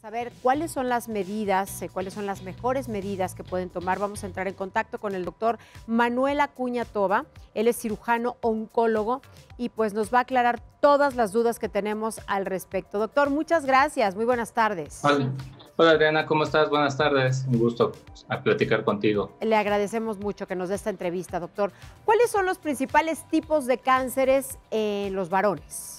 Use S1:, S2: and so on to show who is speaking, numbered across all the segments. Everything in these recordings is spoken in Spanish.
S1: saber cuáles son las medidas, cuáles son las mejores medidas que pueden tomar. Vamos a entrar en contacto con el doctor Manuel Acuña Toba. Él es cirujano oncólogo y pues nos va a aclarar todas las dudas que tenemos al respecto. Doctor, muchas gracias. Muy buenas tardes.
S2: Hola, hola Adriana, ¿cómo estás? Buenas tardes. Un gusto a platicar contigo.
S1: Le agradecemos mucho que nos dé esta entrevista, doctor. ¿Cuáles son los principales tipos de cánceres en los varones?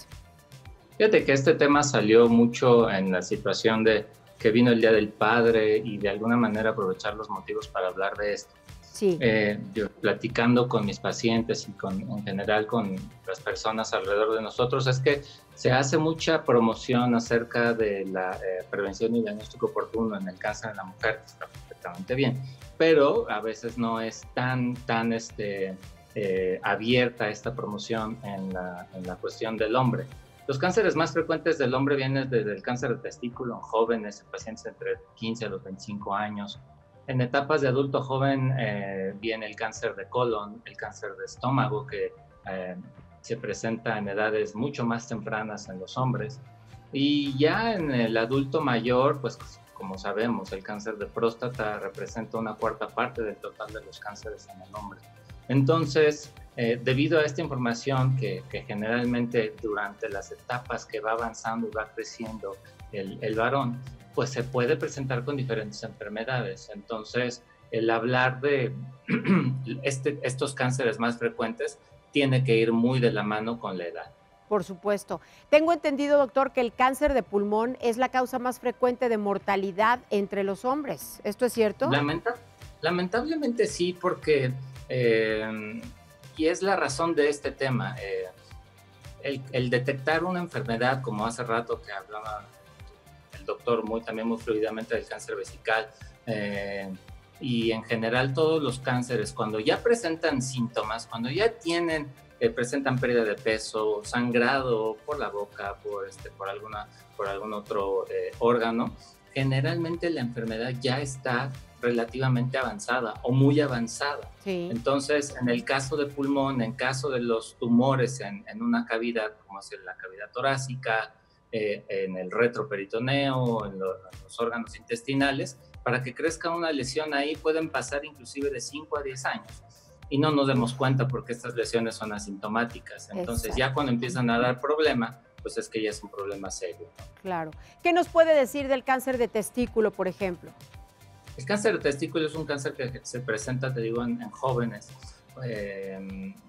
S2: Fíjate que este tema salió mucho en la situación de que vino el Día del Padre y de alguna manera aprovechar los motivos para hablar de esto.
S1: Sí.
S2: Yo platicando con mis pacientes y en general con las personas alrededor de nosotros, es que se hace mucha promoción acerca de la prevención y diagnóstico oportuno en el cáncer en la mujer, que está perfectamente bien, pero a veces no es tan abierta esta promoción en la cuestión del hombre. Los cánceres más frecuentes del hombre vienen desde el cáncer de testículo en jóvenes, en pacientes entre 15 a los 25 años. En etapas de adulto joven viene el cáncer de colon, el cáncer de estómago, que se presenta en edades mucho más tempranas en los hombres. Y ya en el adulto mayor, pues como sabemos, el cáncer de próstata representa una cuarta parte del total de los cánceres en el hombre. Entonces, debido a esta información que generalmente durante las etapas que va avanzando y va creciendo el varón, pues se puede presentar con diferentes enfermedades. Entonces, el hablar de estos cánceres más frecuentes tiene que ir muy de la mano con la edad.
S1: Por supuesto. Tengo entendido, doctor, que el cáncer de pulmón es la causa más frecuente de mortalidad entre los hombres. ¿Esto es cierto?
S2: Lamentablemente sí, porque... y es la razón de este tema. El detectar una enfermedad, como hace rato que hablaba el doctor también muy fluidamente del cáncer vesical, y en general todos los cánceres, cuando ya presentan síntomas, cuando ya presentan pérdida de peso, sangrado por la boca, por algún otro órgano, generalmente la enfermedad ya está relativamente avanzada o muy avanzada.
S1: Sí.
S2: Entonces, en el caso de pulmón, en caso de los tumores en una cavidad, como es la cavidad torácica, en el retroperitoneo, en los órganos intestinales, para que crezca una lesión ahí pueden pasar inclusive de 5 a 10 años y no nos demos cuenta porque estas lesiones son asintomáticas. Entonces, ya cuando empiezan a dar problema, pues es que ya es un problema serio, ¿no?
S1: Claro. ¿Qué nos puede decir del cáncer de testículo, por ejemplo?
S2: El cáncer de testículo es un cáncer que se presenta, te digo, en jóvenes.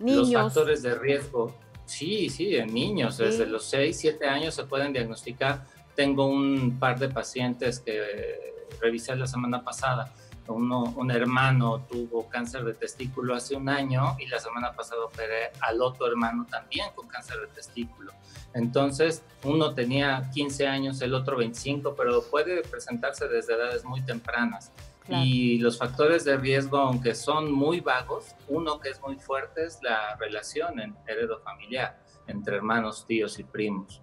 S1: Niños.
S2: Los factores de riesgo, sí, en niños,
S1: sí.
S2: Desde los 6, 7 años se pueden diagnosticar. Tengo un par de pacientes que revisé la semana pasada. Un hermano tuvo cáncer de testículo hace un año y la semana pasada operé al otro hermano también con cáncer de testículo. Entonces, uno tenía 15 años, el otro 25, pero puede presentarse desde edades muy tempranas. Claro. Y los factores de riesgo, aunque son muy vagos, uno que es muy fuerte es la relación heredofamiliar entre hermanos, tíos y primos.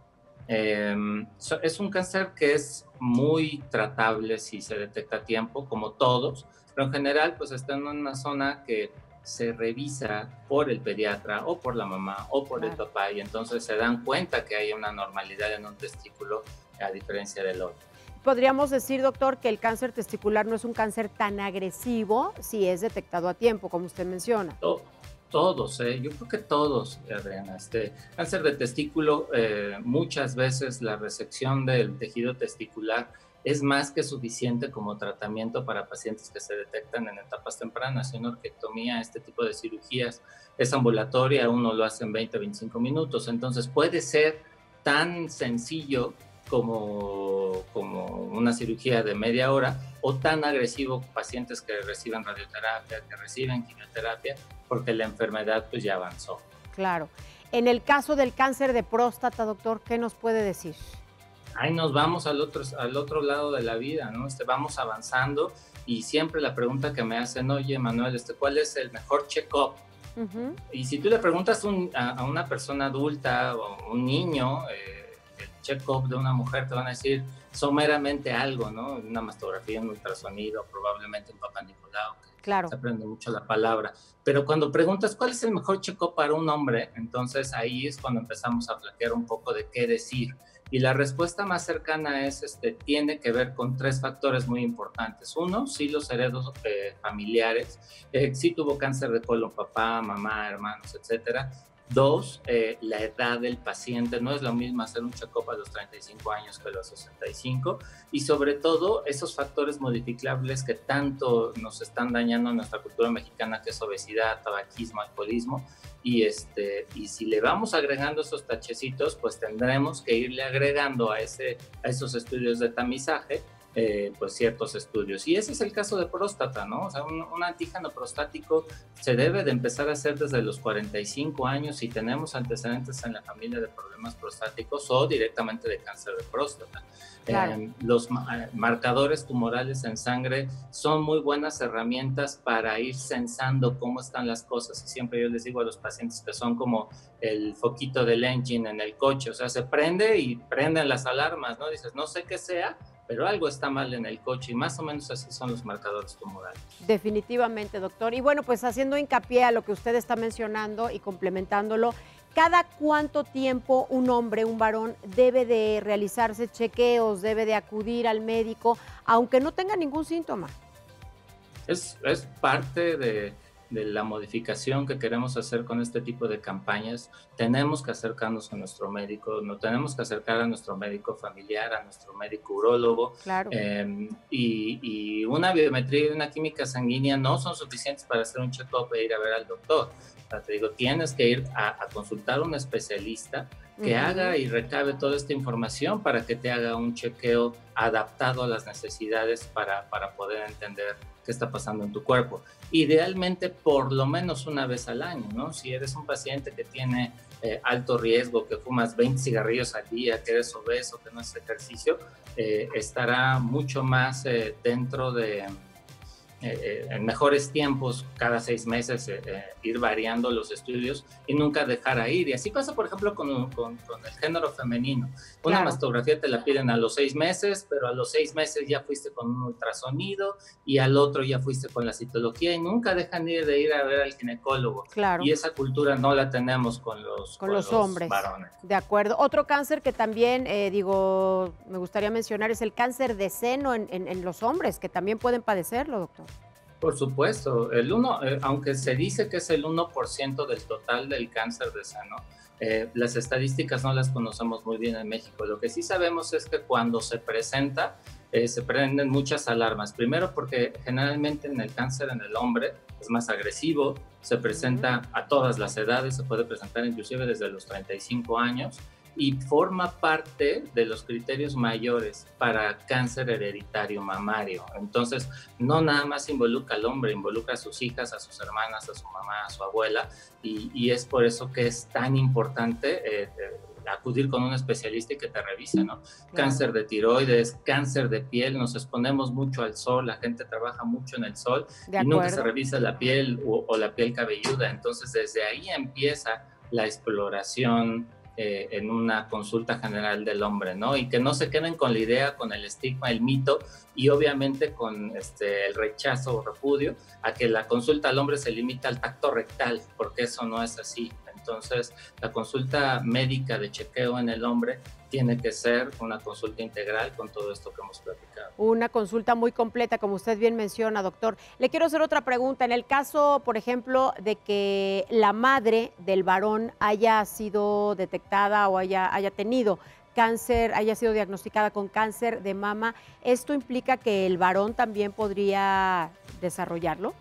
S2: Es un cáncer que es muy tratable si se detecta a tiempo, como todos, pero en general pues está en una zona que se revisa por el pediatra o por la mamá o por el papá y entonces se dan cuenta que hay una normalidad en un testículo a diferencia del otro.
S1: Podríamos decir, doctor, que el cáncer testicular no es un cáncer tan agresivo si es detectado a tiempo, como usted menciona.
S2: Todos, yo creo que todos, Adriana. Cáncer de testículo, muchas veces la resección del tejido testicular es más que suficiente como tratamiento para pacientes que se detectan en etapas tempranas. Una orquiectomía, este tipo de cirugías, es ambulatoria, uno lo hace en 20 a 25 minutos. Entonces puede ser tan sencillo como una cirugía de media hora o tan agresivo pacientes que reciben radioterapia, que reciben quimioterapia, porque la enfermedad pues ya avanzó.
S1: Claro. En el caso del cáncer de próstata, doctor, ¿qué nos puede decir?
S2: Ahí nos vamos al otro lado de la vida, ¿no? Vamos avanzando y siempre la pregunta que me hacen, oye, Manuel, ¿cuál es el mejor check-up? Uh-huh. Y si tú le preguntas a una persona adulta o un niño, el check-up de una mujer te van a decir someramente algo, ¿no? Una mastografía, un ultrasonido, probablemente un Papá Nicolau.
S1: Claro.
S2: Se aprende mucho la palabra. Pero cuando preguntas cuál es el mejor check-up para un hombre, entonces ahí es cuando empezamos a flaquear un poco de qué decir. Y la respuesta más cercana es, tiene que ver con 3 factores muy importantes. Uno, sí los heredos familiares, sí tuvo cáncer de colon papá, mamá, hermanos, etcétera. Dos, la edad del paciente, no es lo mismo hacer un check-up a los 35 años que a los 65, y sobre todo esos factores modificables que tanto nos están dañando en nuestra cultura mexicana, que es obesidad, tabaquismo, alcoholismo, y si le vamos agregando esos tachecitos, pues tendremos que irle agregando a esos estudios de tamizaje, pues ciertos estudios. Y ese es el caso de próstata, ¿no? O sea, un antígeno prostático se debe de empezar a hacer desde los 45 años si tenemos antecedentes en la familia de problemas prostáticos o directamente de cáncer de próstata. Claro. Los marcadores tumorales en sangre son muy buenas herramientas para ir censando cómo están las cosas, y siempre yo les digo a los pacientes que son como el foquito del engine en el coche, o sea, se prende y prenden las alarmas, ¿no? Dices, no sé qué sea, pero algo está mal en el coche, y más o menos así son los marcadores tumorales.
S1: Definitivamente, doctor. Y bueno, pues haciendo hincapié a lo que usted está mencionando y complementándolo, ¿cada cuánto tiempo un hombre, un varón, debe de realizarse chequeos, debe de acudir al médico, aunque no tenga ningún síntoma?
S2: Es parte de la modificación que queremos hacer con este tipo de campañas. Tenemos que acercarnos a nuestro médico, nos tenemos que acercar a nuestro médico familiar, a nuestro médico urólogo.
S1: Claro.
S2: Y una biometría y una química sanguínea no son suficientes para hacer un check-up e ir a ver al doctor. O sea, te digo, tienes que ir a consultar a un especialista que haga y recabe toda esta información para que te haga un chequeo adaptado a las necesidades para poder entender qué está pasando en tu cuerpo. Idealmente, por lo menos una vez al año, ¿no? Si eres un paciente que tiene alto riesgo, que fumas 20 cigarrillos al día, que eres obeso, que no haces ejercicio, estará mucho más dentro de... en mejores tiempos, cada 6 meses, ir variando los estudios y nunca dejar a ir. Y así pasa, por ejemplo, con el género femenino. Una mastografía te la piden a los 6 meses, pero a los 6 meses ya fuiste con un ultrasonido y al otro ya fuiste con la citología, y nunca dejan de ir a ver al ginecólogo. Claro. Y esa cultura no la tenemos con los hombres, varones.
S1: De acuerdo. Otro cáncer que también, me gustaría mencionar es el cáncer de seno en los hombres, que también pueden padecerlo, doctor.
S2: Por supuesto, aunque se dice que es el 1% del total del cáncer de seno, las estadísticas no las conocemos muy bien en México. Lo que sí sabemos es que cuando se presenta, se prenden muchas alarmas. Primero porque generalmente en el cáncer en el hombre es más agresivo, se presenta a todas las edades, se puede presentar inclusive desde los 35 años, y forma parte de los criterios mayores para cáncer hereditario mamario. Entonces, no nada más involucra al hombre, involucra a sus hijas, a sus hermanas, a su mamá, a su abuela, y es por eso que es tan importante acudir con un especialista y que te revise, ¿no? Claro. Cáncer de tiroides, cáncer de piel, nos exponemos mucho al sol, la gente trabaja mucho en el sol y nunca se revisa la piel o la piel cabelluda. Entonces, desde ahí empieza la exploración en una consulta general del hombre, ¿no? Y que no se queden con la idea, con el estigma, el mito, y obviamente con el rechazo o repudio a que la consulta al hombre se limita al tacto rectal, porque eso no es así. Entonces, la consulta médica de chequeo en el hombre tiene que ser una consulta integral con todo esto que hemos platicado.
S1: Una consulta muy completa, como usted bien menciona, doctor. Le quiero hacer otra pregunta. En el caso, por ejemplo, de que la madre del varón haya sido detectada o haya tenido cáncer, haya sido diagnosticada con cáncer de mama, ¿esto implica que el varón también podría desarrollarlo?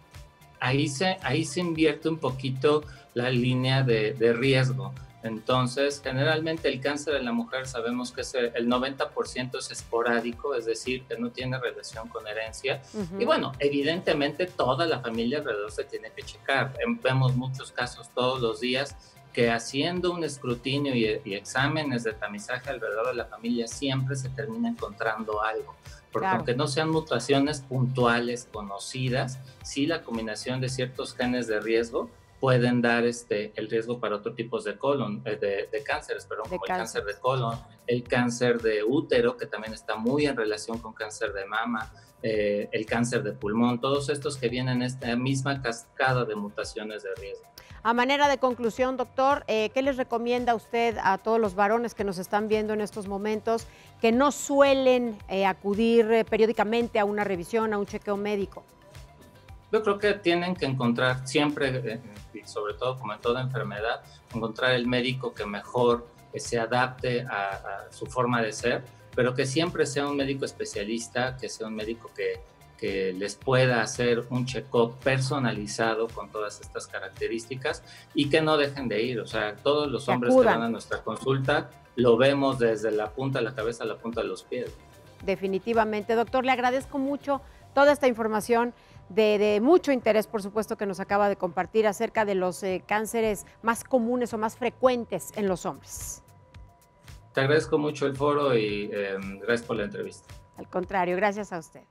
S2: Ahí se invierte un poquito la línea de riesgo. Entonces, generalmente el cáncer en la mujer sabemos que el 90% es esporádico, es decir, que no tiene relación con herencia. Y bueno, evidentemente toda la familia alrededor se tiene que checar. Vemos muchos casos todos los días que haciendo un escrutinio y exámenes de tamizaje alrededor de la familia siempre se termina encontrando algo. Porque aunque no sean mutaciones puntuales conocidas, sí la combinación de ciertos genes de riesgo pueden dar el riesgo para otros tipos de colon, de cánceres, perdón, como el cáncer de colon, el cáncer de útero, que también está muy en relación con cáncer de mama, el cáncer de pulmón, todos estos que vienen en esta misma cascada de mutaciones de riesgo.
S1: A manera de conclusión, doctor, ¿qué les recomienda usted a todos los varones que nos están viendo en estos momentos que no suelen acudir periódicamente a una revisión, a un chequeo médico?
S2: Yo creo que tienen que encontrar siempre, y sobre todo como en toda enfermedad, encontrar el médico que mejor se adapte a su forma de ser, pero que siempre sea un médico especialista, que sea un médico que les pueda hacer un check-up personalizado con todas estas características y que no dejen de ir. O sea, todos los hombres que van a nuestra consulta lo vemos desde la punta de la cabeza a la punta de los pies.
S1: Definitivamente. Doctor, le agradezco mucho toda esta información de mucho interés, por supuesto, que nos acaba de compartir acerca de los cánceres más comunes o más frecuentes en los hombres.
S2: Te agradezco mucho el foro y gracias por la entrevista.
S1: Al contrario, gracias a usted.